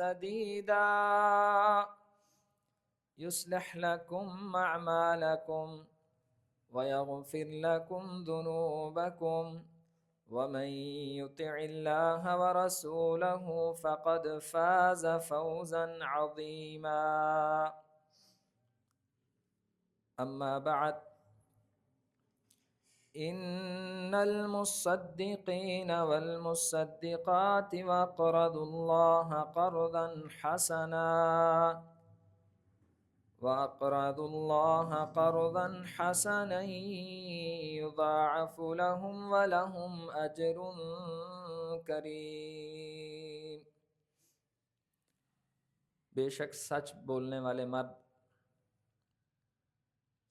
سديدا يصلح لكم أعمالكم ويغفر لكم ذنوبكم ومن يطع الله ورسوله فقد فاز فوزا عظيما. أما بعد، إن المصدقين والمصدقات وأقرضوا الله قرضا حسنا يضاعف لهم ولهم أجر کریم. بے شک سچ بولنے والے مرد،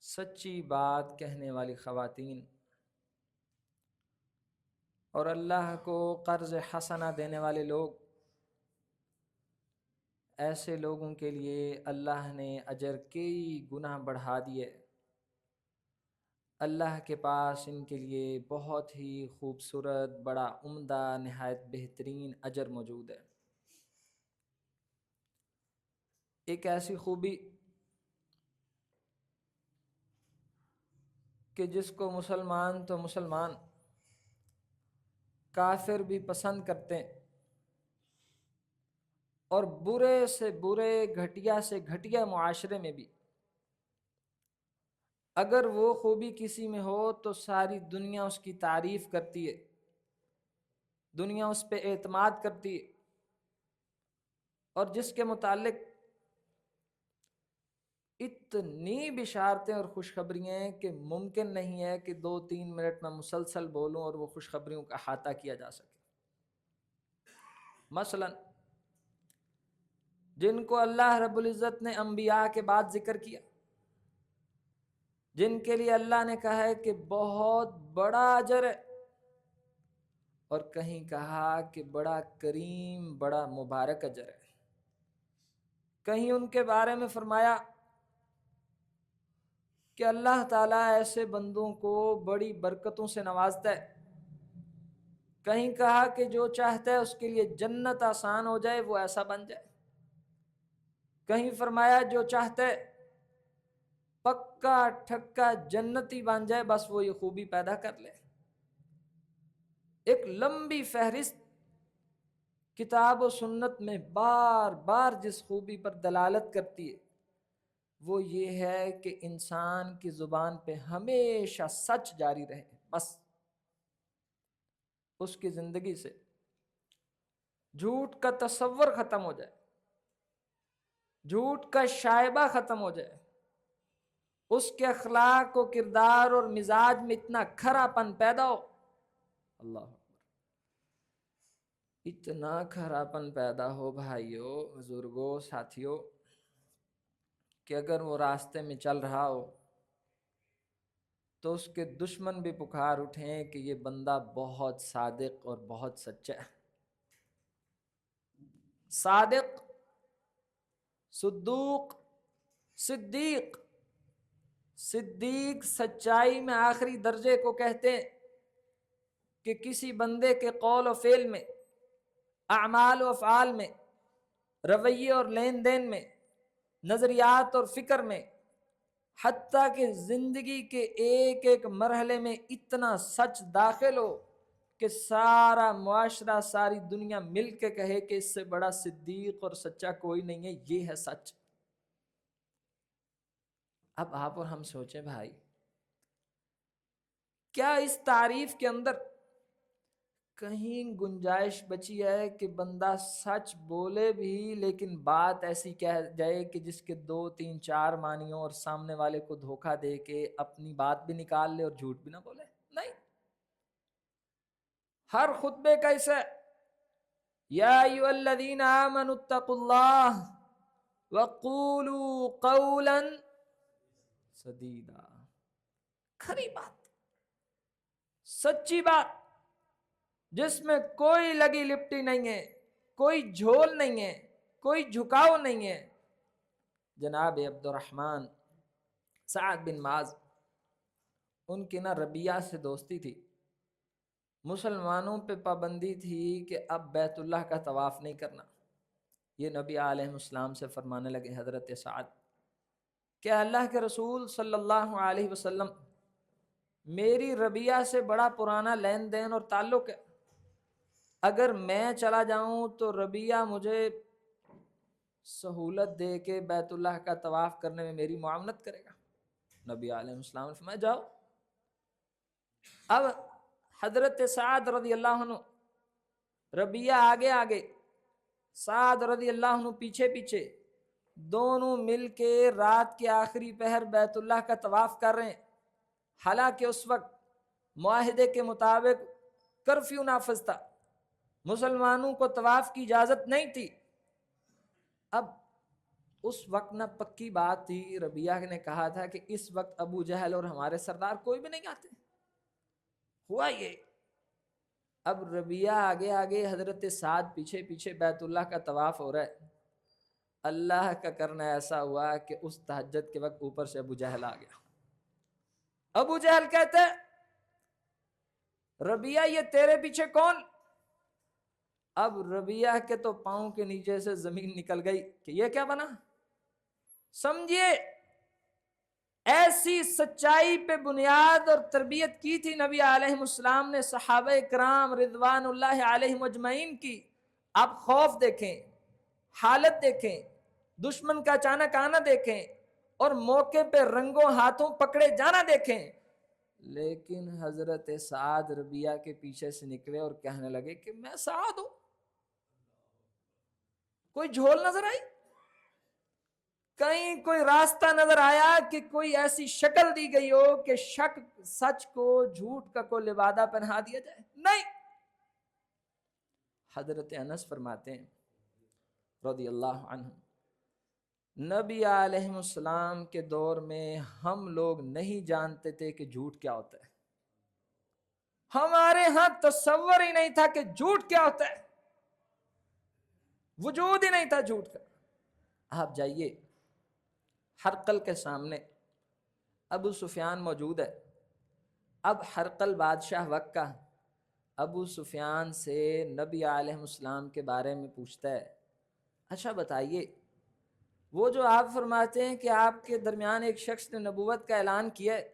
سچی بات کہنے والی خواتین اور اللہ کو قرض حسنہ دینے والے لوگ، ایسے لوگوں کے لیے اللہ نے اجر کئی گنا بڑھا دیے. اللہ کے پاس ان کے لیے بہت ہی خوبصورت، بڑا عمدہ، نہایت بہترین اجر موجود ہے. ایک ایسی خوبی کہ جس کو مسلمان تو مسلمان، کافر بھی پسند کرتے ہیں، اور برے سے برے، گھٹیا سے گھٹیا معاشرے میں بھی اگر وہ خوبی کسی میں ہو تو ساری دنیا اس کی تعریف کرتی ہے، دنیا اس پہ اعتماد کرتی ہے، اور جس کے متعلق اتنی بشارتیں اور خوشخبریاں ہیں کہ ممکن نہیں ہے کہ 2-3 منٹ میں مسلسل بولوں اور وہ خوشخبریوں کا احاطہ کیا جا سکے. مثلا جن کو اللہ رب العزت نے انبیاء کے بعد ذکر کیا، جن کے لیے اللہ نے کہا ہے کہ بہت بڑا اجر ہے، اور کہیں کہا کہ بڑا کریم، بڑا مبارک اجر ہے. کہیں ان کے بارے میں فرمایا کہ اللہ تعالیٰ ایسے بندوں کو بڑی برکتوں سے نوازتا ہے. کہیں کہا کہ جو چاہتا ہے اس کے لیے جنت آسان ہو جائے وہ ایسا بن جائے. کہیں فرمایا جو چاہتا ہے پکا ٹھکا جنتی بن جائے، بس وہ یہ خوبی پیدا کر لے. ایک لمبی فہرست کتاب و سنت میں بار بار جس خوبی پر دلالت کرتی ہے وہ یہ ہے کہ انسان کی زبان پہ ہمیشہ سچ جاری رہے. بس اس کی زندگی سے جھوٹ کا تصور ختم ہو جائے، جھوٹ کا شائبہ ختم ہو جائے، اس کے اخلاق و کردار اور مزاج میں اتنا کھرا پن پیدا ہو، اللہ اکبر، اتنا کھرا پن پیدا ہو بھائیو، بزرگوں، ساتھیوں، کہ اگر وہ راستے میں چل رہا ہو تو اس کے دشمن بھی پکار اٹھیں کہ یہ بندہ بہت صادق اور بہت سچا ہے. صادق، صدوق، صدیق. صدیق سچائی میں آخری درجے کو کہتے ہیں کہ کسی بندے کے قول و فعل میں، اعمال و افعال میں، رویے اور لین دین میں، نظریات اور فکر میں، حتیٰ کہ زندگی کے ایک ایک مرحلے میں اتنا سچ داخل ہو کہ سارا معاشرہ، ساری دنیا مل کے کہے کہ اس سے بڑا صدیق اور سچا کوئی نہیں ہے، یہ ہے سچ. اب آپ اور ہم سوچیں بھائی، کیا اس تعریف کے اندر کہیں گنجائش بچی ہے کہ بندہ سچ بولے بھی لیکن بات ایسی کہہ جائے کہ جس کے 2-3-4 معنی ہوں اور سامنے والے کو دھوکہ دے کے اپنی بات بھی نکال لے اور جھوٹ بھی نہ بولے؟ نہیں. ہر خطبے کا ایسا ہے، یا ایھا الذین آمنوا اتقوا اللہ وقولوا قولا سدیدا. کھری بات، سچی بات، جس میں کوئی لگی لپٹی نہیں ہے، کوئی جھول نہیں ہے، کوئی جھکاؤ نہیں ہے. جناب عبد الرحمن سعد بن معاذ، ان کی نا ربیہ سے دوستی تھی. مسلمانوں پہ پابندی تھی کہ اب بیت اللہ کا طواف نہیں کرنا، یہ نبی علیہ السلام سے فرمانے لگے حضرت سعد کہ اللہ کے رسول صلی اللہ علیہ وسلم میری ربیہ سے بڑا پرانا لین دین اور تعلق ہے، اگر میں چلا جاؤں تو ربیہ مجھے سہولت دے کے بیت اللہ کا طواف کرنے میں میری معاونت کرے گا۔ نبی علیہ السلام نے فرمایا جاؤ۔ اب حضرت سعد رضی اللہ عنہ، ربیہ آگے آگے، سعد رضی اللہ عنہ پیچھے پیچھے، دونوں مل کے رات کے آخری پہر بیت اللہ کا طواف کر رہے ہیں۔ حالانکہ اس وقت معاہدے کے مطابق کرفیو نافذ تھا، مسلمانوں کو طواف کی اجازت نہیں تھی۔ اب اس وقت نہ پکی بات تھی، ربیہ نے کہا تھا کہ اس وقت ابو جہل اور ہمارے سردار کوئی بھی نہیں آتے، ہوا یہ۔ اب ربیہ آگے آگے، حضرت سعد پیچھے پیچھے، بیت اللہ کا طواف ہو رہا ہے۔ اللہ کا کرنا ایسا ہوا کہ اس تہجد کے وقت اوپر سے ابو جہل آ گیا۔ ابو جہل کہتے ربیہ یہ تیرے پیچھے کون؟ اب ربیہ کے تو پاؤں کے نیچے سے زمین نکل گئی کہ یہ کیا بنا۔ سمجھیے ایسی سچائی پہ بنیاد اور تربیت کی تھی نبی علیہ السلام نے صحابہ کرام رضوان اللہ علیہم اجمعین کی۔ آپ خوف دیکھیں، حالت دیکھیں، دشمن کا اچانک آنا دیکھیں، اور موقع پہ رنگوں ہاتھوں پکڑے جانا دیکھیں۔ لیکن حضرت سعد ربیہ کے پیچھے سے نکلے اور کہنے لگے کہ میں سعد ہوں۔ کوئی جھول نظر آئی؟ کہیں کوئی راستہ نظر آیا کہ کوئی ایسی شکل دی گئی ہو کہ شک سچ کو جھوٹ کا کو لبادہ پہنا دیا جائے؟ نہیں۔ حضرت انس فرماتے ہیں رضی اللہ عنہ، نبی علیہ السلام کے دور میں ہم لوگ نہیں جانتے تھے کہ جھوٹ کیا ہوتا ہے۔ ہمارے ہاں تصور ہی نہیں تھا کہ جھوٹ کیا ہوتا ہے، وجود ہی نہیں تھا جھوٹ کا۔ آپ جائیے ہرقل کے سامنے ابو سفیان موجود ہے۔ اب ہرقل بادشاہ وقت کا ابو سفیان سے نبی علیہ السلام کے بارے میں پوچھتا ہے، اچھا بتائیے، وہ جو آپ فرماتے ہیں کہ آپ کے درمیان ایک شخص نے نبوت کا اعلان کیا ہے،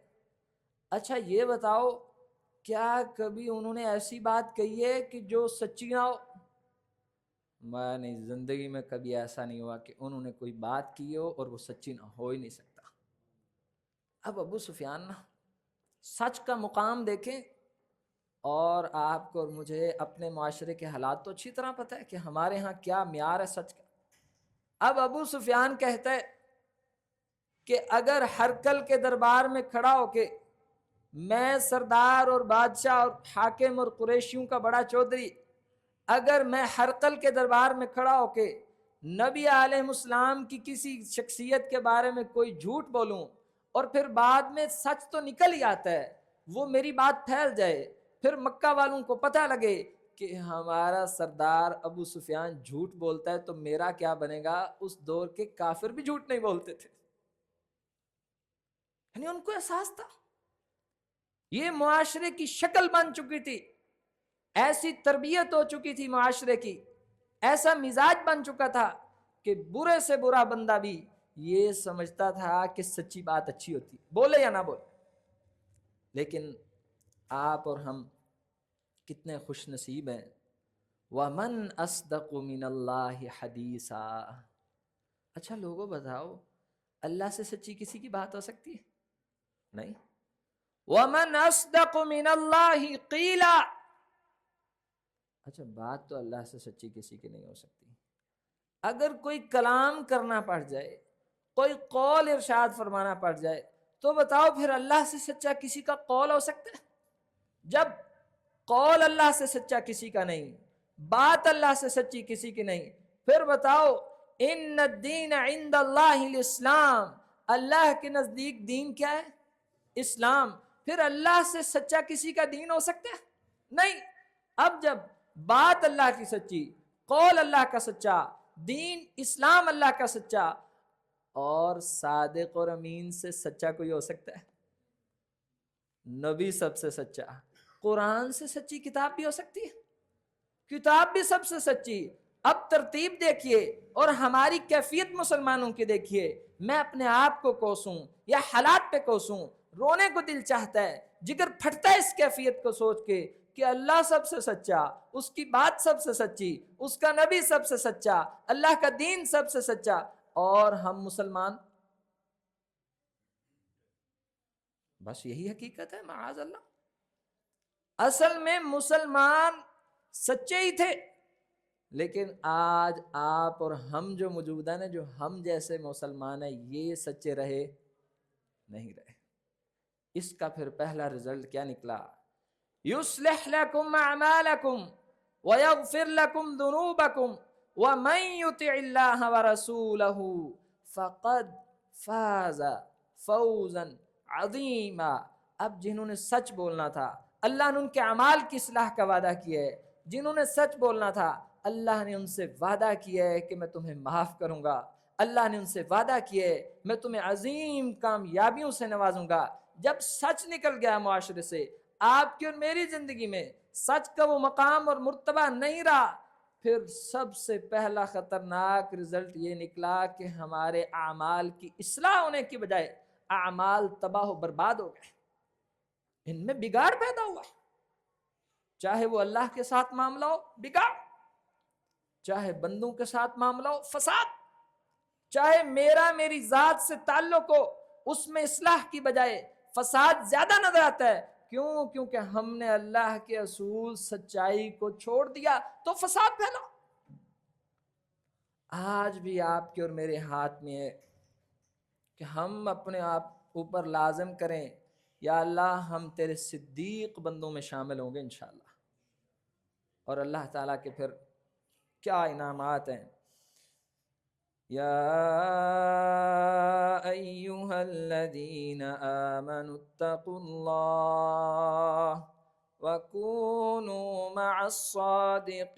اچھا یہ بتاؤ کیا کبھی انہوں نے ایسی بات کہی ہے کہ جو سچی نہ ہو؟ میں نہیں، زندگی میں کبھی ایسا نہیں ہوا کہ انہوں نے کوئی بات کی ہو اور وہ سچی نہ ہو ہی نہیں سکتا۔ اب ابو سفیان سچ کا مقام دیکھیں، اور آپ کو اور مجھے اپنے معاشرے کے حالات تو اچھی طرح پتہ ہے کہ ہمارے ہاں کیا معیار ہے سچ کا۔ اب ابو سفیان کہتا ہے کہ اگر ہرقل کے دربار میں کھڑا ہو کے میں سردار اور بادشاہ اور حاکم اور قریشیوں کا بڑا چودھری، اگر میں ہرقل کے دربار میں کھڑا ہو کے نبی علیہ السلام کی کسی شخصیت کے بارے میں کوئی جھوٹ بولوں اور پھر بعد میں سچ تو نکل ہی آتا ہے، وہ میری بات پھیل جائے، پھر مکہ والوں کو پتہ لگے کہ ہمارا سردار ابو سفیان جھوٹ بولتا ہے، تو میرا کیا بنے گا؟ اس دور کے کافر بھی جھوٹ نہیں بولتے تھے۔ یعنی ان کو احساس تھا، یہ معاشرے کی شکل بن چکی تھی، ایسی تربیت ہو چکی تھی معاشرے کی، ایسا مزاج بن چکا تھا کہ برے سے برا بندہ بھی یہ سمجھتا تھا کہ سچی بات اچھی ہوتی، بولے یا نہ بولے۔ لیکن آپ اور ہم کتنے خوش نصیب ہیں۔ وَمَنْ أَصْدَقُ مِنَ اللَّهِ حَدِيثًا۔ اچھا لوگوں بتاؤ، اللہ سے سچی کسی کی بات ہو سکتی ہے؟ نہیں۔ وَمَنْ أَصْدَقُ مِنَ اللَّهِ قِيلًا۔ اچھا بات تو اللہ سے سچی کسی کی نہیں ہو سکتی۔ اگر کوئی کلام کرنا پڑ جائے، کوئی قول ارشاد فرمانا پڑ جائے، تو بتاؤ پھر اللہ سے سچا کسی کا قول ہو سکتا ہے؟ جب قول اللہ سے سچا کسی کا نہیں، بات اللہ سے سچی کسی کی نہیں، پھر بتاؤ ان الدین عند اللہ الاسلام، اللہ کے نزدیک دین کیا ہے؟ اسلام۔ پھر اللہ سے سچا کسی کا دین ہو سکتا ہے؟ نہیں۔ اب جب بات اللہ کی سچی، قول اللہ کا سچا، دین اسلام اللہ کا سچا، اور صادق اور امین سے سچا کوئی ہو سکتا ہے؟ نبی سب سے سچا، قرآن سے سچی کتاب بھی ہو سکتی ہے، کتاب بھی سب سے سچی، اب ترتیب دیکھیے اور ہماری کیفیت مسلمانوں کی دیکھیے. میں اپنے آپ کو کوسوں یا حالات پہ کوسوں, رونے کو دل چاہتا ہے, جگر پھٹتا ہے اس کیفیت کو سوچ کے کہ اللہ سب سے سچا, اس کی بات سب سے سچی, اس کا نبی سب سے سچا, اللہ کا دین سب سے سچا, اور ہم مسلمان. بس یہی حقیقت ہے معاذ اللہ. اصل میں مسلمان سچے ہی تھے, لیکن آج آپ اور ہم جو موجود ہیں, جو ہم جیسے مسلمان ہیں, یہ سچے رہے نہیں رہے. اس کا پھر پہلا رزلٹ کیا نکلا؟ یصلح لکم اعمالکم ویغفر لکم ذنوبکم ومن یطع اللہ ورسولہ فقد فاز فوزا عظیما. اب جنہوں نے سچ بولنا تھا, اللہ نے ان کے اعمال کی اصلاح کا وعدہ کیا ہے. جنہوں نے سچ بولنا تھا, اللہ نے ان سے وعدہ کیا ہے کہ میں تمہیں معاف کروں گا. اللہ نے ان سے وعدہ کیا ہے میں تمہیں عظیم کامیابیوں سے نوازوں گا. جب سچ نکل گیا معاشرے سے, آپ کی اور میری زندگی میں سچ کا وہ مقام اور مرتبہ نہیں رہا, پھر سب سے پہلا خطرناک رزلٹ یہ نکلا کہ ہمارے اعمال کی اصلاح ہونے کی بجائے اعمال تباہ و برباد ہو گئے, ان میں بگاڑ پیدا ہوا. چاہے وہ اللہ کے ساتھ معاملہ ہو بگاڑ, چاہے بندوں کے ساتھ معاملہ ہو فساد, چاہے میری ذات سے تعلق ہو, اس میں اصلاح کی بجائے فساد زیادہ نظر آتا ہے. کیوں؟ کیونکہ ہم نے اللہ کے اصول سچائی کو چھوڑ دیا تو فساد پھیلا. آج بھی آپ کے اور میرے ہاتھ میں ہے کہ ہم اپنے آپ اوپر لازم کریں, یا اللہ ہم تیرے صدیق بندوں میں شامل ہوں گے انشاءاللہ. اور اللہ تعالیٰ کے پھر کیا انعامات ہیں. یا ایہا الذین آمنوا اتقوا اللہ وکونوا مع الصادقین.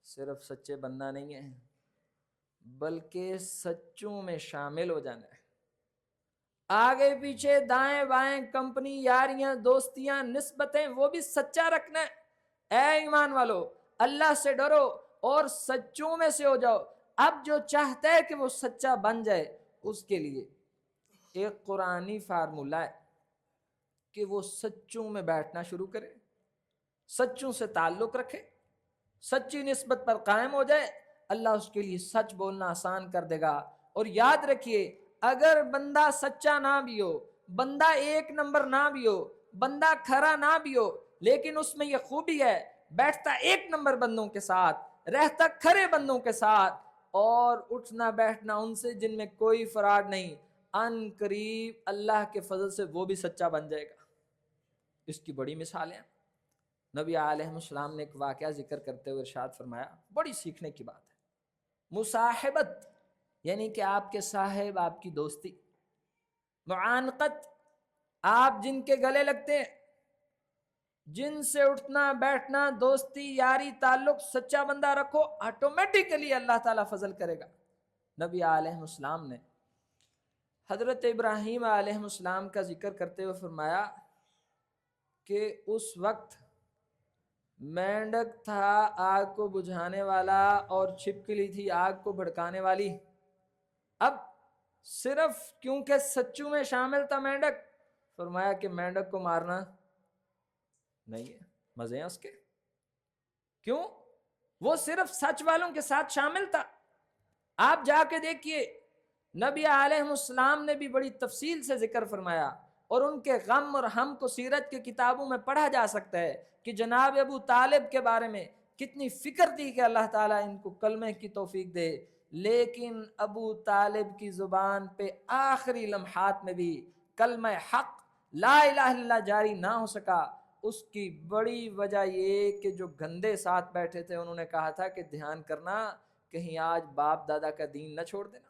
صرف سچے بننا نہیں ہے, بلکہ سچوں میں شامل ہو جانا ہے. آگے پیچھے دائیں بائیں کمپنی یاریاں دوستیاں نسبتیں وہ بھی سچا رکھنا ہے. اے ایمان والو, اللہ سے ڈرو اور سچوں میں سے ہو جاؤ. اب جو چاہتا ہے کہ وہ سچا بن جائے, اس کے لیے ایک قرآنی فارمولہ ہے کہ وہ سچوں میں بیٹھنا شروع کرے, سچوں سے تعلق رکھے, سچی نسبت پر قائم ہو جائے. اللہ اس کے لیے سچ بولنا آسان کر دے گا. اور یاد رکھیے, اگر بندہ سچا نہ بھی ہو, بندہ ایک نمبر نہ بھی ہو, بندہ کھرا نہ بھی ہو, لیکن اس میں یہ خوبی ہے, بیٹھتا ایک نمبر بندوں کے ساتھ, رہتا کھرے بندوں کے ساتھ, اور اٹھنا بیٹھنا ان سے جن میں کوئی فراڈ نہیں, ان قریب اللہ کے فضل سے وہ بھی سچا بن جائے گا. اس کی بڑی مثالیں. نبی علیہ السلام نے ایک واقعہ ذکر کرتے ہوئے ارشاد فرمایا, بڑی سیکھنے کی بات ہے. مصاحبت یعنی کہ آپ کے صاحب, آپ کی دوستی. معانقت, آپ جن کے گلے لگتے ہیں, جن سے اٹھنا بیٹھنا دوستی یاری تعلق سچا بندہ رکھو, آٹومیٹیکلی اللہ تعالیٰ فضل کرے گا. نبی علیہ السلام نے حضرت ابراہیم علیہ السلام کا ذکر کرتے ہوئے فرمایا کہ اس وقت مینڈک تھا آگ کو بجھانے والا اور چھپکلی تھی آگ کو بھڑکانے والی. اب صرف کیونکہ سچوں میں شامل تھا مینڈک, فرمایا کہ مینڈک کو مارنا نہیں ہے, مزے ہیں اس کے. کیوں؟ وہ صرف سچ والوں کے ساتھ شامل تھا. آپ جا کے دیکھیے, نبی علیہ السلام نے بھی بڑی تفصیل سے ذکر فرمایا, اور ان کے غم اور ہم کو سیرت کے کتابوں میں پڑھا جا سکتا ہے کہ جناب ابو طالب کے بارے میں کتنی فکر تھی کہ اللہ تعالیٰ ان کو کلمے کی توفیق دے. لیکن ابو طالب کی زبان پہ آخری لمحات میں بھی کلمہ حق لا الہ الا اللہ جاری نہ ہو سکا. اس کی بڑی وجہ یہ کہ جو گندے ساتھ بیٹھے تھے انہوں نے کہا تھا کہ دھیان کرنا کہیں آج باپ دادا کا دین نہ چھوڑ دینا.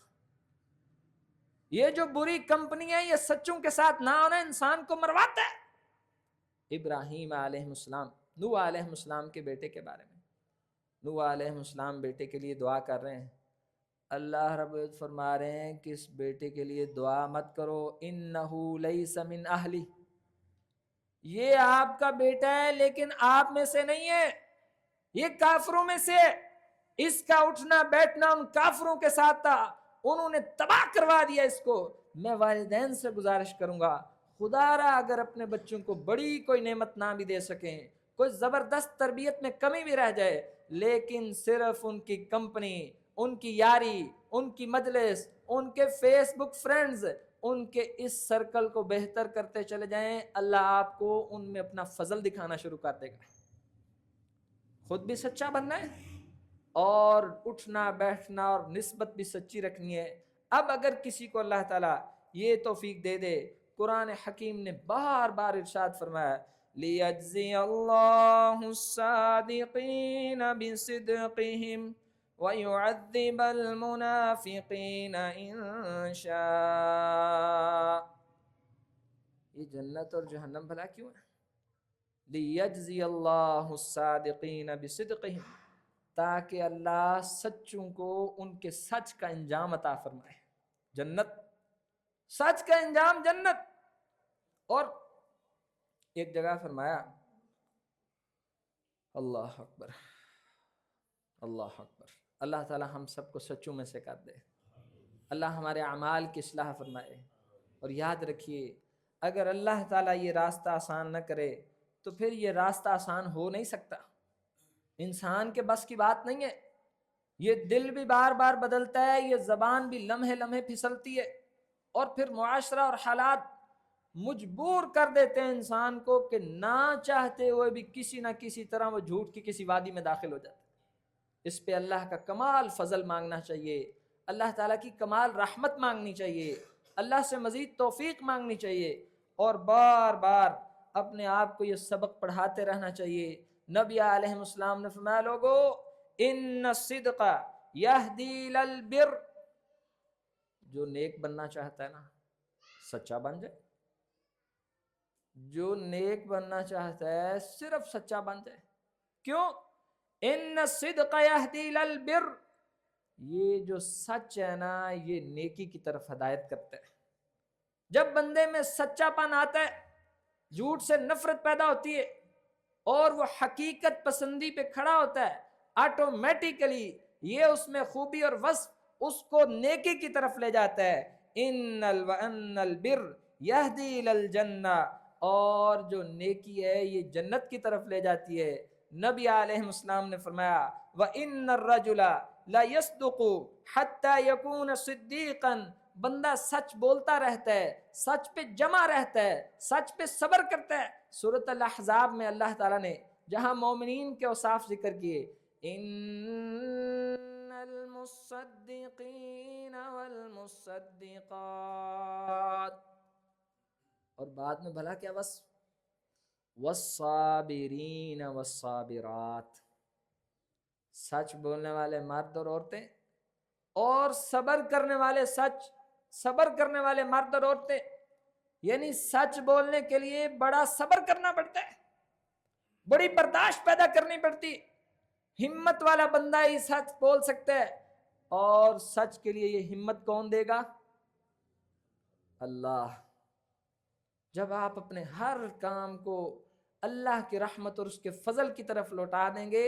یہ جو بری کمپنی ہے, یہ سچوں کے ساتھ نہ ہونا انسان کو مرواتا ہے. ابراہیم علیہ السلام, نوح علیہ السلام کے بیٹے کے بارے میں, نوح علیہ السلام بیٹے کے لیے دعا کر رہے ہیں. اللہ رب العزت فرما رہے ہیں کہ اس بیٹے کے لیے دعا مت کرو, انہو لیس من اہلی, یہ آپ کا بیٹا ہے لیکن آپ میں سے نہیں ہے، یہ کافروں میں سے ہے، اس کا اٹھنا بیٹھنا ان کافروں کے ساتھ تھا، انہوں نے تباہ کروا دیا اس کو۔ میں والدین سے گزارش کروں گا خدا را اگر اپنے بچوں کو بڑی کوئی نعمت نہ بھی دے سکیں، کوئی زبردست تربیت میں کمی بھی رہ جائے، لیکن صرف ان کی کمپنی، ان کی یاری، ان کی مجلس، ان کے فیس بک فرینڈز، ان کے اس سرکل کو بہتر کرتے چلے جائیں، اللہ آپ کو ان میں اپنا فضل دکھانا شروع کر دے گا۔ خود بھی سچا بننا ہے اور اٹھنا بیٹھنا اور نسبت بھی سچی رکھنی ہے۔ اب اگر کسی کو اللہ تعالیٰ یہ توفیق دے دے، قرآن حکیم نے بار بار ارشاد فرمایا لِيَجْزِيَ اللَّهُ الصَّادِقِينَ بِصِدْقِهِمْ وَيُعَذِّبَ الْمُنَافِقِينَ إِن شَاءَ۔ یہ جنت اور جہنم بھلا کیوں ہے؟ لِيَجْزِيَ اللَّهُ الصَّادِقِينَ بِصِدْقِهِمْ، تاکہ اللہ سچوں کو ان کے سچ کا انجام عطا فرمائے۔ جنت، سچ کا انجام جنت۔ اور ایک جگہ فرمایا اللہ اکبر، اللہ اکبر، اللہ تعالی ہم سب کو سچوں میں سے کر دے، اللہ ہمارے اعمال کی اصلاح فرمائے۔ اور یاد رکھیے اگر اللہ تعالیٰ یہ راستہ آسان نہ کرے تو پھر یہ راستہ آسان ہو نہیں سکتا، انسان کے بس کی بات نہیں ہے۔ یہ دل بھی بار بار بدلتا ہے، یہ زبان بھی لمحے لمحے پھسلتی ہے، اور پھر معاشرہ اور حالات مجبور کر دیتے ہیں انسان کو کہ نہ چاہتے ہوئے بھی کسی نہ کسی طرح وہ جھوٹ کی کسی وادی میں داخل ہو جاتا ہے۔ اس پہ اللہ کا کمال فضل مانگنا چاہیے، اللہ تعالیٰ کی کمال رحمت مانگنی چاہیے، اللہ سے مزید توفیق مانگنی چاہیے، اور بار بار اپنے آپ کو یہ سبق پڑھاتے رہنا چاہیے۔ نبی علیہ السلام نے فرمایا لوگو ان الصدق یہدی للبر، جو نیک بننا چاہتا ہے نا سچا بن جائے، جو نیک بننا چاہتا ہے صرف سچا بن جائے۔ کیوں؟ ان الصدق یہدی للبر، یہ جو سچ ہے نا یہ نیکی کی طرف ہدایت کرتا ہے۔ جب بندے میں سچا پن آتا ہے، جھوٹ سے نفرت پیدا ہوتی ہے اور وہ حقیقت پسندی پہ کھڑا ہوتا ہے، آٹومیٹیکلی یہ اس میں خوبی اور وصف اس کو نیکی کی طرف لے جاتا ہے۔ ان البر یہدی للجنہ، اور جو نیکی ہے یہ جنت کی طرف لے جاتی ہے۔ نبی علیہ السلام نے فرمایا وَإِنَّ الرَّجُلَ لَيَصْدُقُ حَتَّى يَكُونَ صِدِّيقًا، بندہ سچ بولتا رہتا ہے، سچ پہ جمع رہتا ہے، سچ پہ صبر کرتا ہے۔ سورۃ الاحزاب میں اللہ تعالیٰ نے جہاں مومنین کے اوصاف ذکر کیے ان المصدقین والمصدقات، اور بعد میں بھلا کیا وصف، والصابرین والصابرات، سچ بولنے والے مرد اور عورتیں اور صبر کرنے والے صبر کرنے والے مرد اور عورتیں، یعنی سچ بولنے کے لیے بڑا صبر کرنا پڑتا ہے، بڑی برداشت پیدا کرنی پڑتی۔ ہمت والا بندہ ہی سچ بول سکتا ہے، اور سچ کے لیے یہ ہمت کون دے گا؟ اللہ۔ جب آپ اپنے ہر کام کو اللہ کی رحمت اور اس کے فضل کی طرف لوٹا دیں گے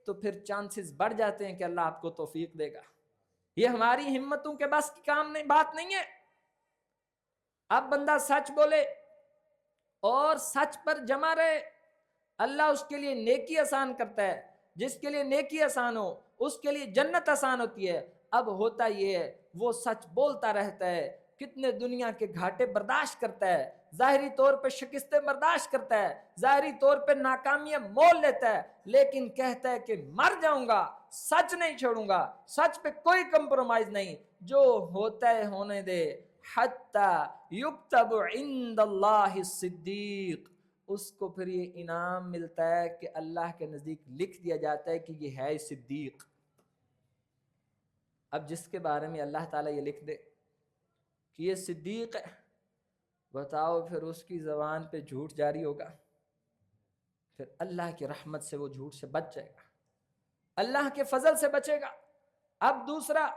تو پھر چانسز بڑھ جاتے ہیں کہ اللہ آپ کو توفیق دے گا۔ یہ ہماری ہمتوں کے بس کی کام نہیں، بات نہیں ہے۔ اب بندہ سچ بولے اور سچ پر جمع رہے، اللہ اس کے لیے نیکی آسان کرتا ہے۔ جس کے لیے نیکی آسان ہو اس کے لیے جنت آسان ہوتی ہے۔ اب ہوتا یہ ہے وہ سچ بولتا رہتا ہے، کتنے دنیا کے گھاٹے برداشت کرتا ہے، ظاہری طور پہ شکستیں برداشت کرتا ہے، ظاہری طور پہ ناکامیاں مول لیتا ہے، لیکن کہتا ہے کہ مر جاؤں گا سچ نہیں چھوڑوں گا، سچ پہ کوئی کمپرومائز نہیں، جو ہوتا ہے ہونے دے، حتی یکتب عند اللہ الصدیق، اس کو پھر یہ انعام ملتا ہے کہ اللہ کے نزدیک لکھ دیا جاتا ہے کہ یہ ہے صدیق۔ اب جس کے بارے میں اللہ تعالیٰ یہ لکھ دے کہ یہ صدیق ہے، بتاؤ پھر اس کی زبان پہ جھوٹ جاری ہوگا؟ پھر اللہ کی رحمت سے وہ جھوٹ سے بچ جائے گا، اللہ کے فضل سے بچے گا۔ اب دوسرا،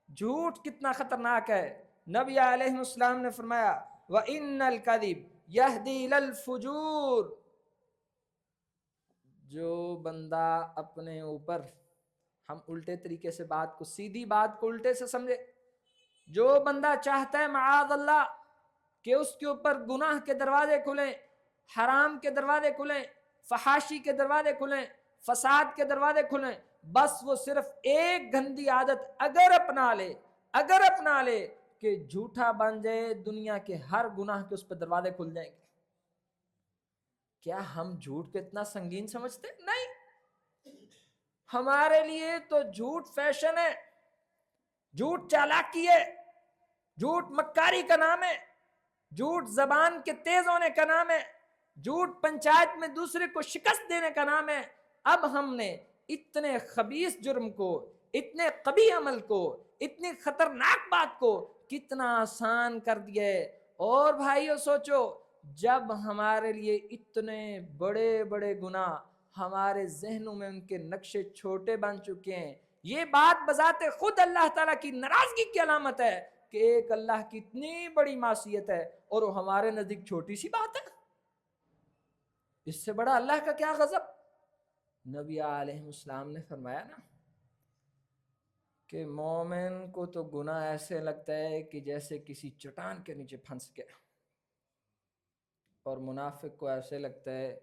جھوٹ کتنا خطرناک ہے۔ نبی علیہ السلام نے فرمایا وَإِنَّ الْكَذِبَ یہدی الی الفجور، جو بندہ اپنے اوپر، ہم الٹے طریقے سے بات کو، سیدھی بات کو الٹے سے سمجھے، جو بندہ چاہتا ہے معاذ اللہ کہ اس کے اوپر گناہ کے دروازے کھلیں، حرام کے دروازے کھلیں، فحاشی کے دروازے کھلیں، فساد کے دروازے کھلیں، بس وہ صرف ایک گندی عادت اگر اپنا لے کہ جھوٹا بن جائے، دنیا کے ہر گناہ کے اس پہ دروازے کھل جائیں گے۔ کیا ہم جھوٹ کو اتنا سنگین سمجھتے؟ نہیں، ہمارے لیے تو جھوٹ فیشن ہے، جھوٹ چالاکی ہے، جھوٹ مکاری کا نام ہے، جھوٹ زبان کے تیز ہونے کا نام ہے، جھوٹ پنچایت میں دوسرے کو شکست دینے کا نام ہے۔ اب ہم نے اتنے خبیث جرم کو، اتنے قبیح عمل کو، اتنی خطرناک بات کو کتنا آسان کر دیا ہے۔ اور بھائیو سوچو، جب ہمارے لیے اتنے بڑے بڑے گناہ ہمارے ذہنوں میں ان کے نقشے چھوٹے بن چکے ہیں، یہ بات بذات خود اللہ تعالیٰ کی ناراضگی کی علامت ہے کہ ایک اللہ کی اتنی بڑی معصیت ہے اور وہ ہمارے نزدیک چھوٹی سی بات ہے۔ اس سے بڑا اللہ کا کیا غضب۔ نبی علیہ السلام نے فرمایا نا کہ مومن کو تو گناہ ایسے لگتا ہے کہ جیسے کسی چٹان کے نیچے پھنس گیا، اور منافق کو ایسے لگتا ہے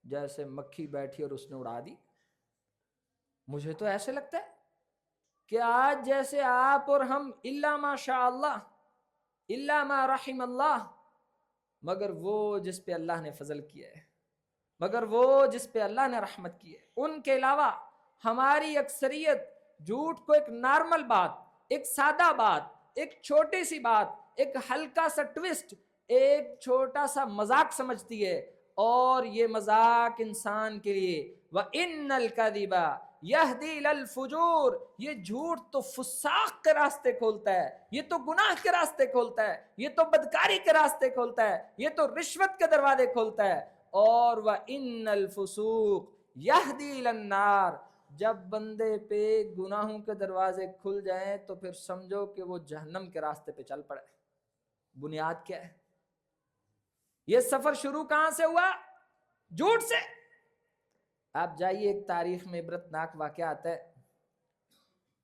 جیسے مکھی بیٹھی اور اس نے اڑا دی۔ مجھے تو ایسے لگتا ہے کہ آج جیسے آپ اور ہم الا ما شاء اللہ الا ما رحم اللہ، مگر وہ جس پہ اللہ نے فضل کیا ہے، مگر وہ جس پہ اللہ نے رحمت کی ہے، ان کے علاوہ ہماری اکثریت جھوٹ کو ایک نارمل بات، ایک سادہ بات، ایک چھوٹی سی بات، ایک ہلکا سا ٹویسٹ، ایک چھوٹا سا مذاق سمجھتی ہے، اور یہ مذاق انسان کے لیے وَإِنَّ الْكَذِبَ يَهْدِي إِلَى الْفُجُورِ، یہ جھوٹ تو فساق کے راستے کھولتا ہے، یہ تو گناہ کے راستے کھولتا ہے، یہ تو بدکاری کے راستے کھولتا ہے، یہ تو رشوت کے دروازے کھولتا ہے۔ اور وَإِنَّ الْفُسُوقَ يَهْدِي إِلَى النَّارِ، جب بندے پہ گناہوں کے دروازے کھل جائیں تو پھر سمجھو کہ وہ جہنم کے راستے پہ چل پڑے۔ بنیاد کیا ہے؟ یہ سفر شروع کہاں سے ہوا؟ جھوٹ سے۔ آپ جائیے، ایک تاریخ میں عبرتناک واقعہ آتا ہے۔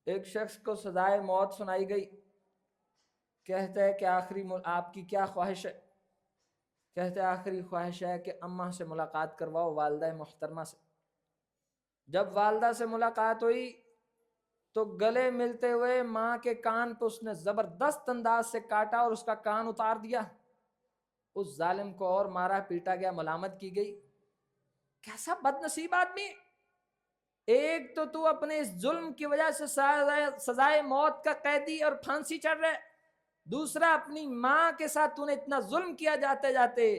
ایک شخص کو سزائے موت سنائی گئی، کہتا ہے کہ آخری آپ کی کیا خواہش ہے؟ کہتے ہیں آخری خواہش ہے کہ اماں سے ملاقات کرواؤ، والدہ محترمہ سے۔ جب والدہ سے ملاقات ہوئی تو گلے ملتے ہوئے ماں کے کان پہ اس نے زبردست انداز سے کاٹا اور اس کا کان اتار دیا۔ اس ظالم کو اور مارا پیٹا گیا، ملامت کی گئی۔ کیسا بد نصیب آدمی! ایک تو اپنے اس ظلم کی وجہ سے سزائے موت کا قیدی اور پھانسی چڑھ رہے، دوسرا اپنی ماں کے ساتھ تو نے اتنا ظلم کیا جاتے جاتے۔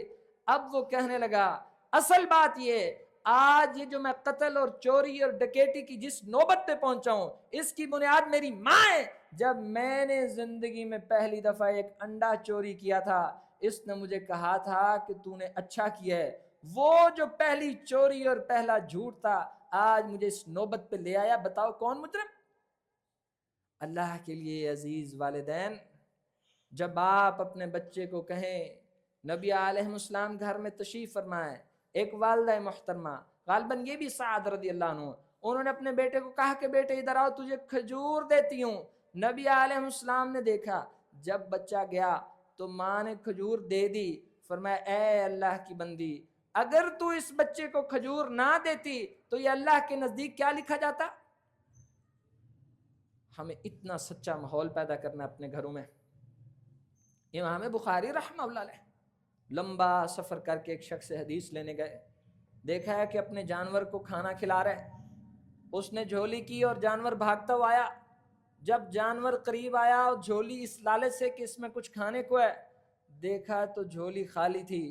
اب وہ کہنے لگا اصل بات یہ، آج یہ جو میں قتل اور چوری اور ڈکیٹی کی جس نوبت پہ پہنچا ہوں، اس کی بنیاد میری ماں ہے۔ جب میں نے زندگی میں پہلی دفعہ ایک انڈا چوری کیا تھا، اس نے مجھے کہا تھا کہ تو نے اچھا کیا ہے۔ وہ جو پہلی چوری اور پہلا جھوٹ تھا، آج مجھے اس نوبت پہ لے آیا۔ بتاؤ کون مجرم؟ اللہ کے لیے عزیز والدین، جب آپ اپنے بچے کو کہیں، نبی علیہ السلام گھر میں تشریف فرمائے، ایک والدہ محترمہ، غالباً یہ بھی سعد رضی اللہ عنہ، انہوں نے اپنے بیٹے کو کہا کہ بیٹے ادھر آؤ، تجھے کھجور دیتی ہوں۔ نبی علیہ السلام نے دیکھا، جب بچہ گیا تو ماں نے کھجور دے دی، فرمایا اے اللہ کی بندی، اگر تو اس بچے کو کھجور نہ دیتی تو یہ اللہ کے نزدیک کیا لکھا جاتا؟ ہمیں اتنا سچا ماحول پیدا کرنا اپنے گھروں میں۔ امام بخاری رحمہ اللہ علیہ لمبا سفر کر کے ایک شخص سے حدیث لینے گئے، دیکھا ہے کہ اپنے جانور کو کھانا کھلا رہے، اس نے جھولی کی اور جانور بھاگتا ہوا آیا۔ جب جانور قریب آیا اور جھولی اس لالچ سے کہ اس میں کچھ کھانے کو ہے، دیکھا تو جھولی خالی تھی۔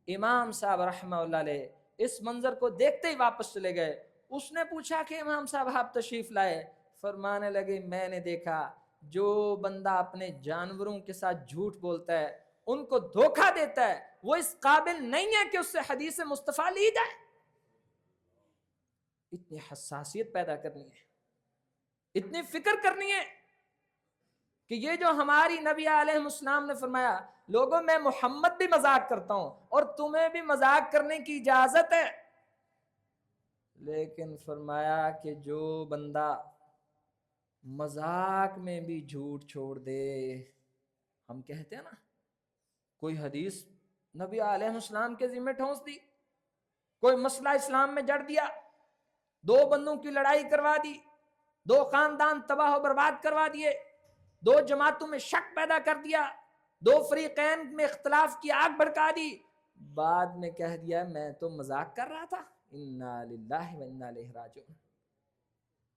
امام صاحب رحمہ اللہ علیہ اس منظر کو دیکھتے ہی واپس چلے گئے۔ اس نے پوچھا کہ امام صاحب آپ تشریف لائے؟ فرمانے لگے میں نے دیکھا جو بندہ اپنے جانوروں کے ساتھ جھوٹ بولتا ہے، ان کو دھوکہ دیتا ہے، وہ اس قابل نہیں ہے کہ اس سے حدیث مصطفیٰ لی جائے۔ اتنی حساسیت پیدا کرنی ہے، اتنی فکر کرنی ہے کہ یہ جو ہماری نبی علیہ السلام نے فرمایا لوگوں میں محمد بھی مذاق کرتا ہوں اور تمہیں بھی مذاق کرنے کی اجازت ہے، لیکن فرمایا کہ جو بندہ مذاق میں بھی جھوٹ چھوڑ دے، ہم کہتے ہیں نا کوئی حدیث نبی علیہ السلام کے ذمہ ٹھونس دی، کوئی مسئلہ اسلام میں جڑ دیا، دو بندوں کی لڑائی کروا دی، دو خاندان تباہ و برباد کروا دیے، دو جماعتوں میں شک پیدا کر دیا، دو فریقین میں اختلاف کی آگ بھڑکا دی، بعد میں کہہ دیا میں تو مذاق کر رہا تھا، انا للہ و انا الیہ راجعون۔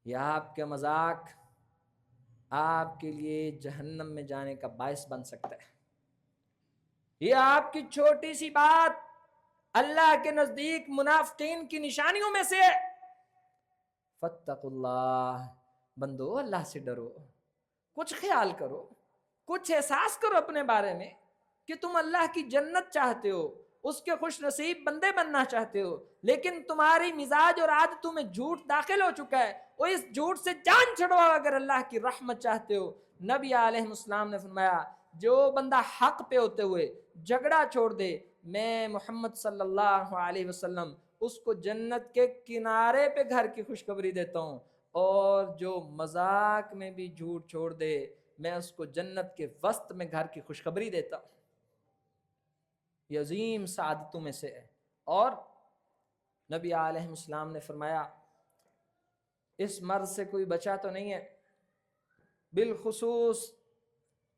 یہ آپ کے مذاق آپ کے لیے جہنم میں جانے کا باعث بن سکتا ہے۔ یہ آپ کی چھوٹی سی بات اللہ کے نزدیک منافقین کی نشانیوں میں سے ہے۔ فاتقوا اللہ، بندو اللہ سے ڈرو، کچھ خیال کرو، کچھ احساس کرو اپنے بارے میں کہ تم اللہ کی جنت چاہتے ہو، اس کے خوش نصیب بندے بننا چاہتے ہو، لیکن تمہاری مزاج اور عادتوں میں جھوٹ داخل ہو چکا ہے، اور اس جھوٹ سے جان چھڑواؤ اگر اللہ کی رحمت چاہتے ہو۔ نبی علیہ السلام نے فرمایا جو بندہ حق پہ ہوتے ہوئے جھگڑا چھوڑ دے، میں محمد صلی اللہ علیہ وسلم اس کو جنت کے کنارے پہ گھر کی خوشخبری دیتا ہوں، اور جو مذاق میں بھی جھوٹ چھوڑ دے میں اس کو جنت کے وسط میں گھر کی خوشخبری دیتا ہوں۔ یہ عظیم سعادتوں میں سے ہے۔ اور نبی علیہ السلام نے فرمایا اس مرض سے کوئی بچا تو نہیں ہے، بالخصوص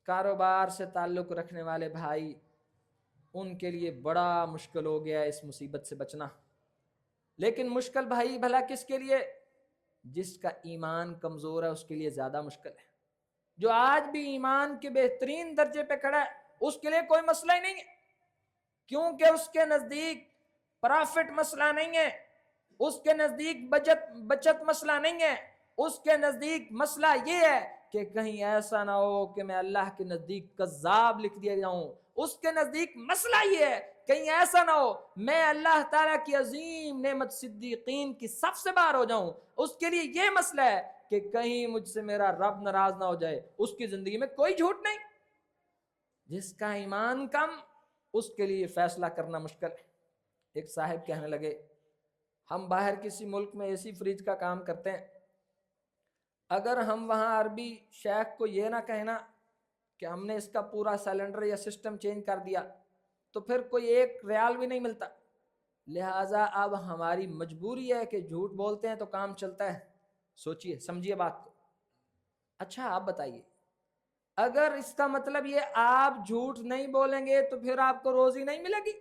کاروبار سے تعلق رکھنے والے بھائی، ان کے لیے بڑا مشکل ہو گیا اس مصیبت سے بچنا۔ لیکن مشکل بھائی بھلا کس کے لیے؟ جس کا ایمان کمزور ہے اس کے لیے زیادہ مشکل ہے۔ جو آج بھی ایمان کے بہترین درجے پہ کھڑا ہے اس کے لیے کوئی مسئلہ ہی نہیں ہے، کیونکہ اس کے نزدیک پرافٹ مسئلہ نہیں ہے، اس کے نزدیک بچت مسئلہ نہیں ہے، اس کے نزدیک مسئلہ یہ ہے کہ کہیں ایسا نہ ہو کہ میں اللہ کے نزدیک کذاب لکھ دیا جاؤں، اس کے نزدیک مسئلہ یہ ہے کہیں ایسا نہ ہو میں اللہ تعالیٰ کی عظیم نعمت صدیقین کی صف سے باہر ہو جاؤں، اس کے لیے یہ مسئلہ ہے کہ کہیں مجھ سے میرا رب ناراض نہ ہو جائے۔ اس کی زندگی میں کوئی جھوٹ نہیں۔ جس کا ایمان کم اس کے لیے فیصلہ کرنا مشکل ہے۔ ایک صاحب کہنے لگے ہم باہر کسی ملک میں اے سی فریج کا کام کرتے ہیں، اگر ہم وہاں عربی شیخ کو یہ نہ کہنا کہ ہم نے اس کا پورا سلنڈر یا سسٹم چینج کر دیا تو پھر کوئی ایک ریال بھی نہیں ملتا، لہٰذا اب ہماری مجبوری ہے کہ جھوٹ بولتے ہیں تو کام چلتا ہے۔ سوچئے سمجھیے بات کو۔ اچھا آپ بتائیے اگر اس کا مطلب یہ آپ جھوٹ نہیں بولیں گے تو پھر آپ کو روزی نہیں ملے گی؟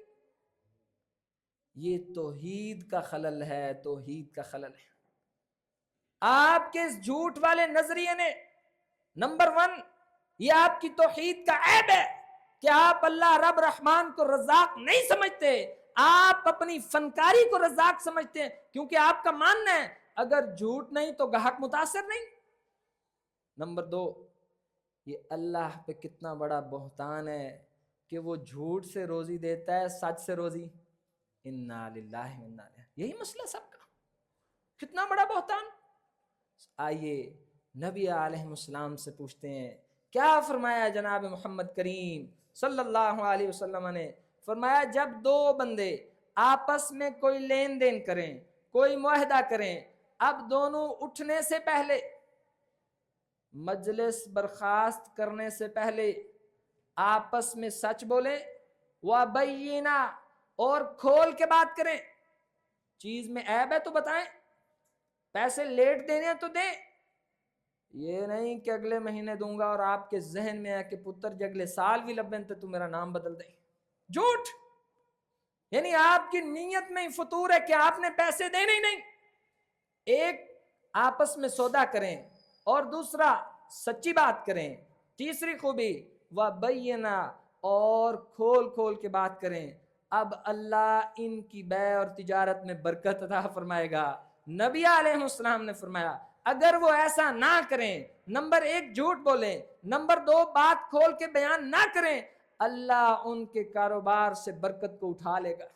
یہ توحید کا خلل ہے، توحید کا خلل ہے۔ آپ کے اس جھوٹ والے نظریے نے نمبر 1 یہ آپ کی توحید کا عیب ہے کہ آپ اللہ رب رحمان کو رزاق نہیں سمجھتے، آپ اپنی فنکاری کو رزاق سمجھتے ہیں، کیونکہ آپ کا ماننا ہے اگر جھوٹ نہیں تو گاہک متاثر نہیں۔ نمبر 2 یہ اللہ پہ کتنا بڑا بہتان ہے کہ وہ جھوٹ سے روزی دیتا ہے، سچ سے روزی۔ انا للہ و انا الیہ، یہی مسئلہ سب کا، کتنا بڑا بہتان۔ آئیے نبی علیہ السلام سے پوچھتے ہیں کیا فرمایا جناب محمد کریم صلی اللہ علیہ وسلم نے؟ فرمایا جب دو بندے آپس میں کوئی لین دین کریں، کوئی معاہدہ کریں، اب دونوں اٹھنے سے پہلے، مجلس برخاست کرنے سے پہلے آپس میں سچ بولیں، وَبَيِّنَا، اور کھول کے بات کریں۔ چیز میں عیب ہے تو بتائیں، پیسے لیٹ دینے ہیں تو دیں، یہ نہیں کہ اگلے مہینے دوں گا اور آپ کے ذہن میں ہے کہ پتر جی اگلے سال بھی لبن تو میرا نام بدل دیں۔ جھوٹ، یعنی آپ کی نیت میں فطور ہے کہ آپ نے پیسے دینے ہی نہیں۔ ایک آپس میں سودا کریں اور دوسرا سچی بات کریں۔ تیسری خوبی وَبَيِّنَا، اور کھول کے بات کریں۔ اب اللہ ان کی بیع اور تجارت میں برکت عطا فرمائے گا۔ نبی علیہ السلام نے فرمایا اگر وہ ایسا نہ کریں، نمبر 1 جھوٹ بولیں، نمبر 2 بات کھول کے بیان نہ کریں، اللہ ان کے کاروبار سے برکت کو اٹھا لے گا۔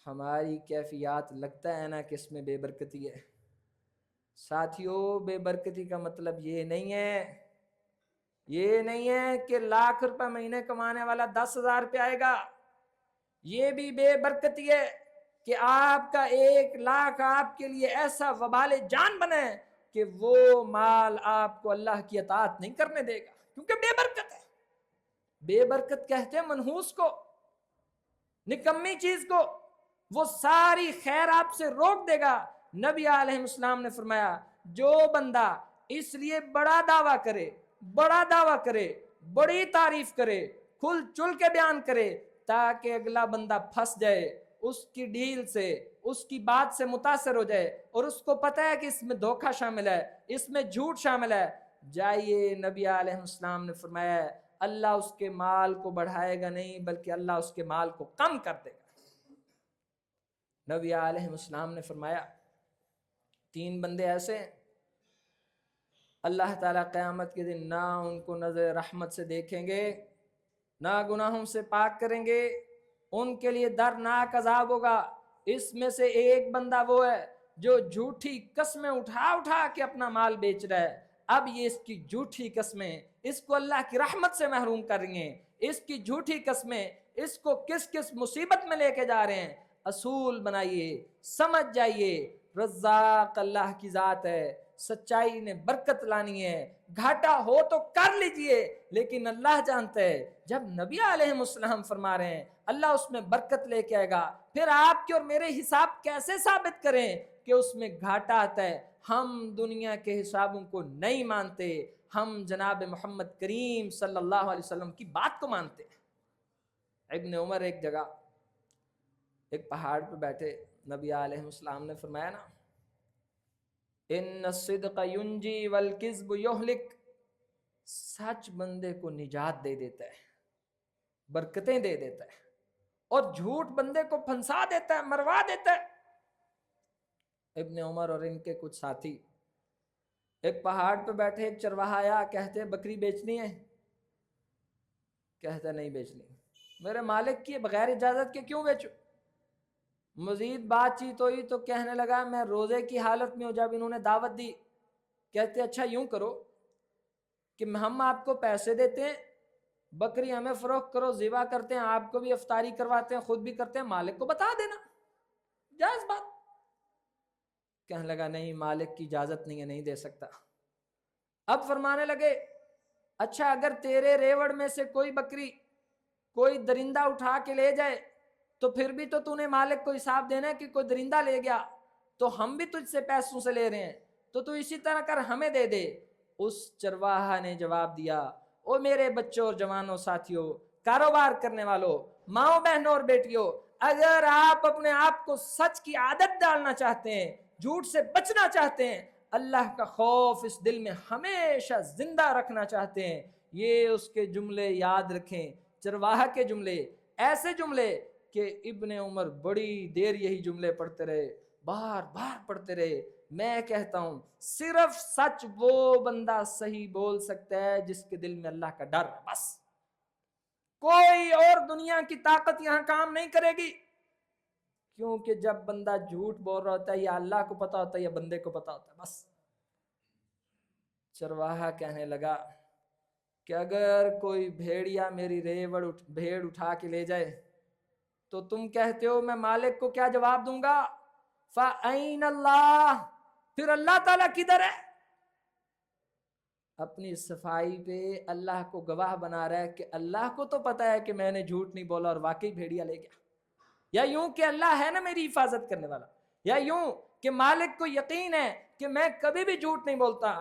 ہماری کیفیات لگتا ہے نا کہ اس میں بے برکتی ہے۔ ساتھیوں بے برکتی کا مطلب یہ نہیں ہے کہ لاکھ روپے مہینے کمانے والا 10,000 روپے آئے گا. یہ بھی بے برکتی ہے کہ آپ کا 1,00,000 آپ کے لیے ایسا وبال جان بنے کہ وہ مال آپ کو اللہ کی اطاعت نہیں کرنے دے گا، کیونکہ بے برکت ہے. بے برکت کہتے ہیں منحوس کو، نکمی چیز کو. وہ ساری خیر آپ سے روک دے گا. نبی علیہ السلام نے فرمایا جو بندہ اس لیے بڑا دعویٰ کرے، بڑی تعریف کرے، کھل چل کے بیان کرے تاکہ اگلا بندہ پھنس جائے، اس کی ڈیل سے، اس کی بات سے متاثر ہو جائے، اور اس کو پتہ ہے کہ اس میں دھوکہ شامل ہے، اس میں جھوٹ شامل ہے، جائیے نبی علیہ السلام نے فرمایا اللہ اس کے مال کو بڑھائے گا نہیں بلکہ اللہ اس کے مال کو کم کر دے گا. نبی علیہ السلام نے فرمایا 3 بندے ایسے ہیں اللہ تعالیٰ قیامت کے دن نہ ان کو نظر رحمت سے دیکھیں گے، نہ گناہوں سے پاک کریں گے، ان کے لیے دردناک عذاب ہوگا. اس میں سے ایک بندہ وہ ہے جو جھوٹی قسمیں اٹھا کے اپنا مال بیچ رہا ہے. اب یہ اس کی جھوٹی قسمیں اس کو اللہ کی رحمت سے محروم کر رہی ہیں. اس کی جھوٹی قسمیں اس کو کس مصیبت میں لے کے جا رہے ہیں. اصول بنائیے، سمجھ جائیے رزاق اللہ کی ذات ہے، سچائی نے برکت لانی ہے. گھاٹا ہو تو کر لیجئے لیکن اللہ جانتا ہے. جب نبی علیہ السلام فرما رہے ہیں اللہ اس میں برکت لے کے آئے گا، پھر آپ کے اور میرے حساب کیسے ثابت کریں کہ اس میں گھاٹا آتا ہے؟ ہم دنیا کے حسابوں کو نہیں مانتے، ہم جناب محمد کریم صلی اللہ علیہ وسلم کی بات کو مانتے ہیں. ابن عمر ایک جگہ ایک پہاڑ پہ بیٹھے، نبی علیہ السلام نے فرمایا نا ان الصدق ینجی والکذب یہلک، سچ بندے کو نجات دے دیتا ہے، برکتیں دے دیتا ہے، اور جھوٹ بندے کو پھنسا دیتا ہے، مروا دیتا ہے. ابن عمر اور ان کے کچھ ساتھی ایک پہاڑ پہ بیٹھے، ایک چرواہا آیا، کہتے بکری بیچنی ہے؟ کہتا نہیں بیچنی. میرے مالک کی بغیر اجازت کے کیوں بیچو؟ مزید بات چیت ہوئی تو کہنے لگا میں روزے کی حالت میں ہوں. جب انہوں نے دعوت دی کہتے اچھا یوں کرو کہ ہم آپ کو پیسے دیتے ہیں، بکری ہمیں فروخت کرو، ذبح کرتے ہیں، آپ کو بھی افطاری کرواتے ہیں، خود بھی کرتے ہیں، مالک کو بتا دینا. جائز بات. کہنے لگا نہیں مالک کی اجازت نہیں ہے، نہیں دے سکتا. اب فرمانے لگے اچھا اگر تیرے ریوڑ میں سے کوئی بکری کوئی درندہ اٹھا کے لے جائے تو پھر بھی تو نے مالک کو حساب دینا ہے کہ کوئی درندہ لے گیا تو ہم بھی تجھ سے پیسوں سے لے رہے ہیں، تو اسی طرح کر ہمیں دے دے. اس چرواہا نے جواب دیا او میرے بچوں اور جوانوں، ساتھیوں، کاروبار کرنے والوں، ماؤں بہنوں اور بیٹیوں، اگر آپ اپنے آپ کو سچ کی عادت ڈالنا چاہتے ہیں، جھوٹ سے بچنا چاہتے ہیں، اللہ کا خوف اس دل میں ہمیشہ زندہ رکھنا چاہتے ہیں، یہ اس کے جملے یاد رکھیں، چرواہا کے جملے، ایسے جملے کہ ابن عمر بڑی دیر یہی جملے پڑھتے رہے، بار بار پڑھتے رہے. میں کہتا ہوں صرف سچ وہ بندہ صحیح بول سکتا ہے جس کے دل میں اللہ کا ڈر ہے، بس. کوئی اور دنیا کی طاقت یہاں کام نہیں کرے گی، کیونکہ جب بندہ جھوٹ بول رہا ہوتا ہے یا اللہ کو پتا ہوتا ہے یا بندے کو پتا ہوتا ہے، بس. چرواہا کہنے لگا کہ اگر کوئی بھیڑیا میری بھیڑ اٹھا کے لے جائے تو تم کہتے ہو میں مالک کو کیا جواب دوں گا؟ فَأَيْنَ اللَّهِ، پھر اللہ تعالیٰ کدھر ہے؟ اپنی صفائی پہ اللہ کو گواہ بنا رہا ہے کہ اللہ کو تو پتا ہے کہ میں نے جھوٹ نہیں بولا اور واقعی بھیڑیا لے گیا، یا یوں کہ اللہ ہے نا میری حفاظت کرنے والا، یا یوں کہ مالک کو یقین ہے کہ میں کبھی بھی جھوٹ نہیں بولتا.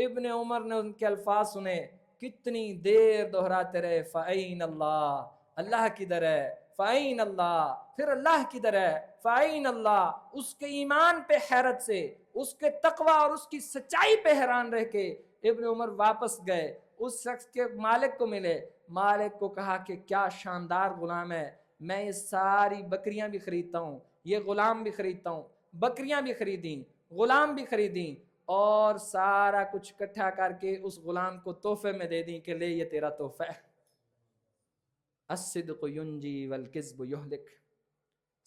ابن عمر نے ان کے الفاظ سنے، کتنی دیر دہراتے رہے فَأَيْنَ اللَّهِ، اللہ کدھر ہے؟ فَأَيْنَ اللَّهِ، پھر اللہ کدھر ہے؟ فَأَيْنَ اللَّهِ. اس کے ایمان پہ حیرت سے، اس کے تقوی اور اس کی سچائی پہ حیران رہ کے ابن عمر واپس گئے، اس شخص کے مالک کو ملے. مالک کو کہا کہ کیا شاندار غلام ہے، میں یہ ساری بکریاں بھی خریدتا ہوں، یہ غلام بھی خریدتا ہوں، بکریاں بھی خریدیں، غلام بھی خریدیں، اور سارا کچھ اکٹھا کر کے اس غلام کو تحفے میں دے دیں کہ لے یہ تیرا تحفہ ہے. الصدق ینجی والکذب یہلک،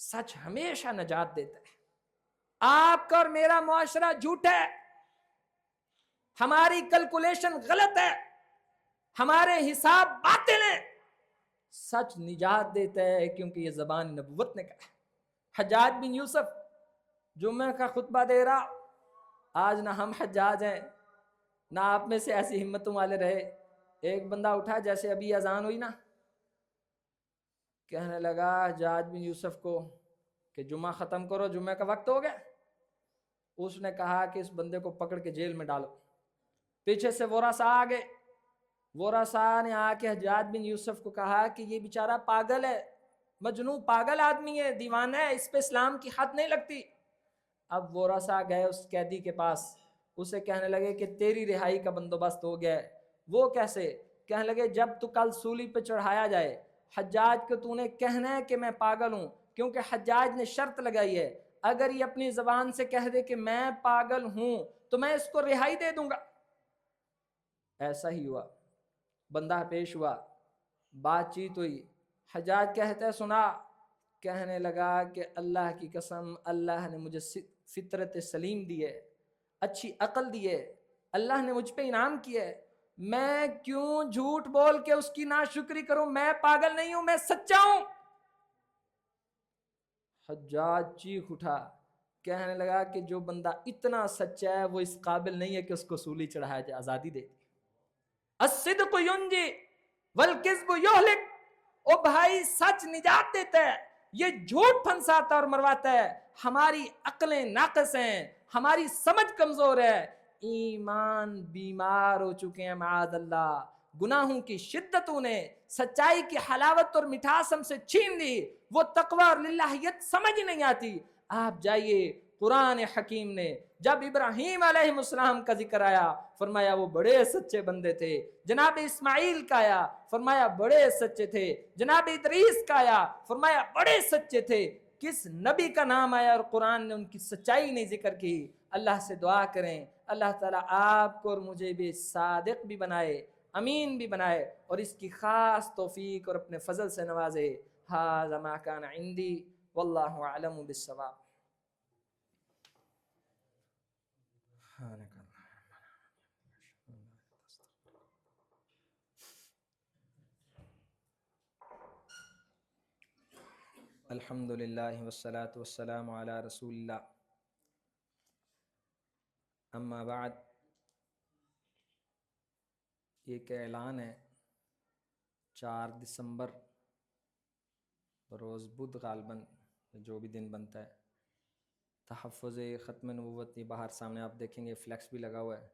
سچ ہمیشہ نجات دیتا ہے. آپ کا اور میرا معاشرہ جھوٹ ہے، ہماری کیلکولیشن غلط ہے، ہمارے حساب باطل ہیں. سچ نجات دیتا ہے کیونکہ یہ زبان نبوت نے کہا. حجاج بن یوسف جمعہ کا خطبہ دے رہا. آج نہ ہم حجاج ہیں نہ آپ میں سے ایسی ہمتوں والے رہے. ایک بندہ اٹھا جیسے ابھی اذان ہوئی نا، کہنے لگا حجاج بن یوسف کو کہ جمعہ ختم کرو، جمعہ کا وقت ہو گیا. اس نے کہا کہ اس بندے کو پکڑ کے جیل میں ڈالو. پیچھے سے ورثاء آ گئے. ورثاء نے آ کے حجاج بن یوسف کو کہا کہ یہ بیچارہ پاگل ہے، مجنون پاگل آدمی ہے، دیوانہ ہے، اس پہ اسلام کی حد نہیں لگتی. اب ورثاء گئے اس قیدی کے پاس، اسے کہنے لگے کہ تیری رہائی کا بندوبست ہو گیا ہے. وہ کیسے؟ کہنے لگے جب تو کل سولی پہ چڑھایا جائے حجاج کو تو نے کہنا ہے کہ میں پاگل ہوں، کیونکہ حجاج نے شرط لگائی ہے اگر یہ اپنی زبان سے کہہ دے کہ میں پاگل ہوں تو میں اس کو رہائی دے دوں گا. ایسا ہی ہوا، بندہ پیش ہوا، بات چیت ہوئی. حجاج کہتا ہے سنا. کہنے لگا کہ اللہ کی قسم اللہ نے مجھے فطرت سلیم دی ہے، اچھی عقل دی ہے، اللہ نے مجھ پہ انعام کیا ہے، میں کیوں جھوٹ بول کے اس کی ناشکری کروں؟ میں پاگل نہیں ہوں، میں سچا ہوں. حجاج چیخ اٹھا، کہنے لگا کہ جو بندہ اتنا سچا ہے وہ اس قابل نہیں ہے کہ اس کو سولی چڑھایا جائے، آزادی دے. الصدق ینجی والکذب یہلک. او بھائی سچ نجات دیتا ہے، یہ جھوٹ پھنساتا اور مرواتا ہے. ہماری عقلیں ناقص ہیں، ہماری سمجھ کمزور ہے، ایمان بیمار ہو چکے ہیں معاذ اللہ. گناہوں کی شدتوں نے سچائی کی حلاوت اور مٹھاس ہم سے چھین لی. وہ تقوی اور للہیت سمجھ نہیں آتی. آپ جائیے قرآن حکیم نے جب ابراہیم علیہ السلام کا ذکر آیا فرمایا وہ بڑے سچے بندے تھے. جناب اسماعیل کا آیا فرمایا بڑے سچے تھے. جناب ادریس کا آیا فرمایا بڑے سچے تھے. کس نبی کا نام آیا اور قرآن نے ان کی سچائی نہیں ذکر کی؟ اللہ سے دعا کریں اللہ تعالیٰ آپ کو اور مجھے بھی صادق بھی بنائے، امین بھی بنائے، اور اس کی خاص توفیق اور اپنے فضل سے نوازے. ھذا ما کان عندی واللہ اعلم بالصواب. الحمدللہ والصلاة والسلام علی رسول اللہ. اما بعد، ایک اعلان ہے. 4 دسمبر روز بدھ غالباً جو بھی دن بنتا ہے، تحفظ ختم نبوت یہ باہر سامنے آپ دیکھیں گے فلیکس بھی لگا ہوا ہے.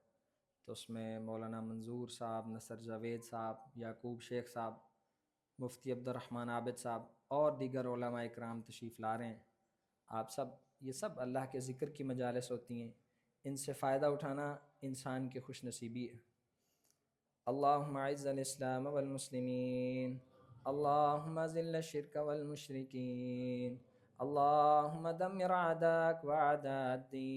تو اس میں مولانا منظور صاحب، نصر جاوید صاحب، یعقوب شیخ صاحب، مفتی عبد الرحمن عابد صاحب اور دیگر علماء اکرام تشریف لا رہے ہیں. آپ سب، یہ سب اللہ کے ذکر کی مجالس ہوتی ہیں، ان سے فائدہ اٹھانا انسان کی خوش نصیبی ہے. اللہم اعز الاسلام والمسلمین، اللہم اذل الشرک والمشرکین، اللہم دمر اعداءک واعداء الدین.